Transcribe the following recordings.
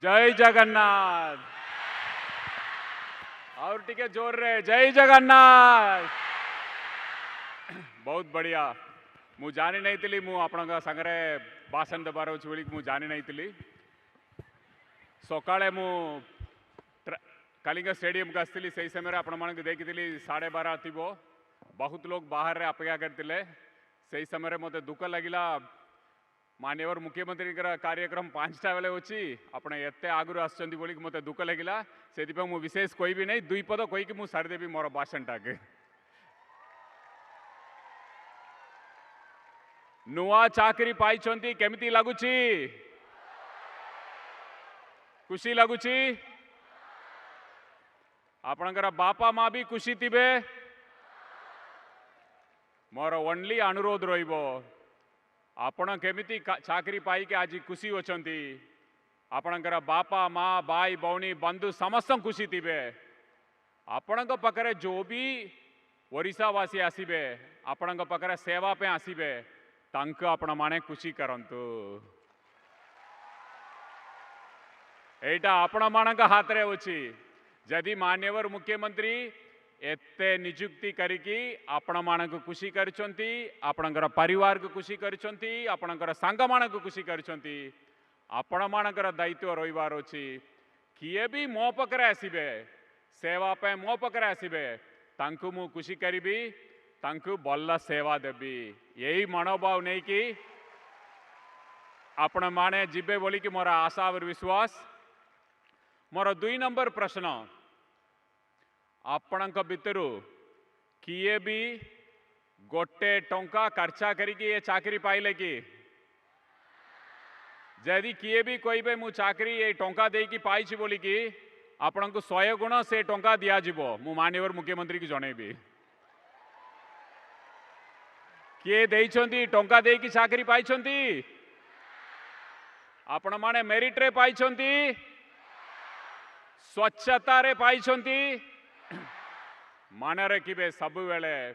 जय जगन्नाथ और टिके जोर रे जय जगन्नाथ। बहुत बढ़िया। मु जानी नहीं थी मु आपण संगे भाषण देवार अच्छे बोली मु जानी नहीं थी। सकाळे मु कलिंग स्टेडियम को आसती से समय आपण मान देखी 12:30 थी। बहुत लोग बाहर रे अपेक्षा करते से समय मत दुख लगिला माननीय मुख्यमंत्री कार्यक्रम 5टा बेले अच्छी आपड़ एत आगु आसुँच बोली मत दुख लगिला से विशेष कोई भी नहीं 2 पद कहीकि मुझे सारीदेवी मोर भाषण टाके। नुआ चाकरी पाई केमिति लगुची खुशी लगुची आपणकर बापा माँ भी खुशी थिबे। मोर ओनली अनुरोध रहिबो आपण केमिति चाकरी पाई के आज खुशी होचंती आपणकर बापा माँ भाई भौणी बंधु समस्त खुशी थिबे। आपण पाखरे जो भी ओडिशावासी आसीबे आपण पाखरे सेवा पे आसीबे तांको आपण माने खुशी करंतु। एटा आपण मानक हाथ रे अछि। जदि मान्यवर मुख्यमंत्री एते नियुक्ति करिकी आपण मानक खुशी करचंती आपणकर परिवार को खुशी करचंती आपणकर सांग मानक खुशी करचंती आपण मानकर दायित्व रहिबार अछि। किए भी मो पकरे आसीबे सेवा पे मो पकरे आसीबे तांकु मु खुशी करिबी तांकु बल्ला सेवा देबी। यही मनोभाव नहीं कि आपण माने जिबे बोली कि मोर आशा और विश्वास। मोर 2 नंबर प्रश्न आपण भितरु किए भी गोटे टंका खर्चा करिकी ये चाकरी पाइले कि जदि किए भी कहबे मु चाकरी ये टंका देकी पाइछि बोली कि आपण को 100 गुण से टंका दिया जिवो मु माननीय मुख्यमंत्री की जणेबी। किए देइछंती टंका देकी चाकरी पाइछंती आपण माने मेरिट रे पाइछंती स्वच्छता रे पाइछंती मन रखिबे सब बेले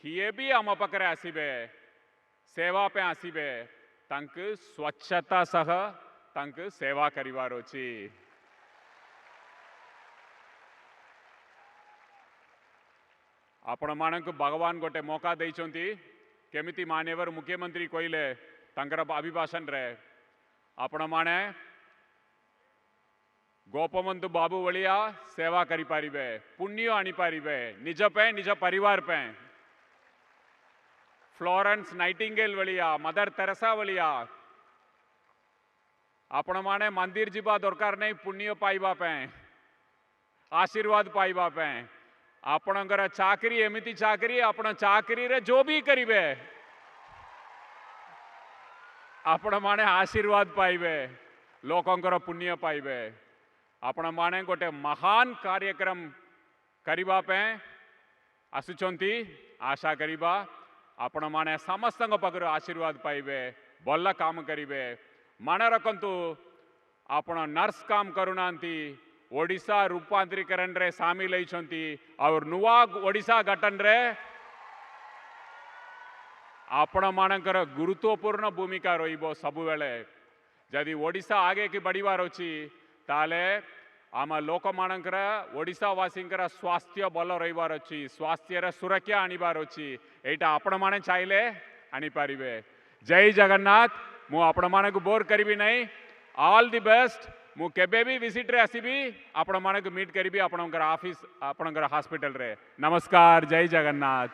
किए भी आम पाखरे आसीबे सेवा पे आसीबे तांक स्वच्छता सह तांक सेवा करिवार अछि। आपण मानक भगवान गोटे मौका देइछंती केमिति मान्यवर मुख्यमंत्री कहले तांकर अभिभाषण रे आपण माने गोपबंधु बाबू भलिया सेवा करि पारिबे पुण्य आनी पारिबे निज पे निज परिवार पे। फ्लोरेंस नाइटिंगेल भलिया मदर तेरेसा भलिया आपण माने मंदिर जीवा दरकार नहीं पुण्य पाइबा पे आशीर्वाद पाइबा पे। आपणकर चाकरी एमिति चाकरी आपण चाकरी रे जो भी करिबे आपण माने आशीर्वाद पाइबे लोकंकर पुण्य पाइबे। आपण माने गोटे महान कार्यक्रम करिबा पे आसुचंती आशा करिबा आपण माने समस्त पाखर आशीर्वाद पाइबे भल काम करिबे। मन रखंतु आपण नर्स काम करुनांती ओडिशा रूपांतरीकरण रे शामिल होइछंती और नुआ ओडिशा गठन रे आपण मानकर गुरुत्वपूर्ण भूमिका रहिबो सब बेले। जदि ओडिशा आगे की बढ़िबार अछि ताले आम लोक मानकर ओडिशावासींकर स्वास्थ्य भल रहिबार अछि स्वास्थ्य रे सुरक्षा आनिबार अछि एटा आपण माने चाहिले आनी पारिबे। जय जगन्नाथ। मु आपण मानक बोर करिबी नहीं। All the best. मु केबे भी विजिट रे आसीबी आपण मानक मीट करिबी आपणकर ऑफिस आपणकर हॉस्पिटल रे। नमस्कार। जय जगन्नाथ।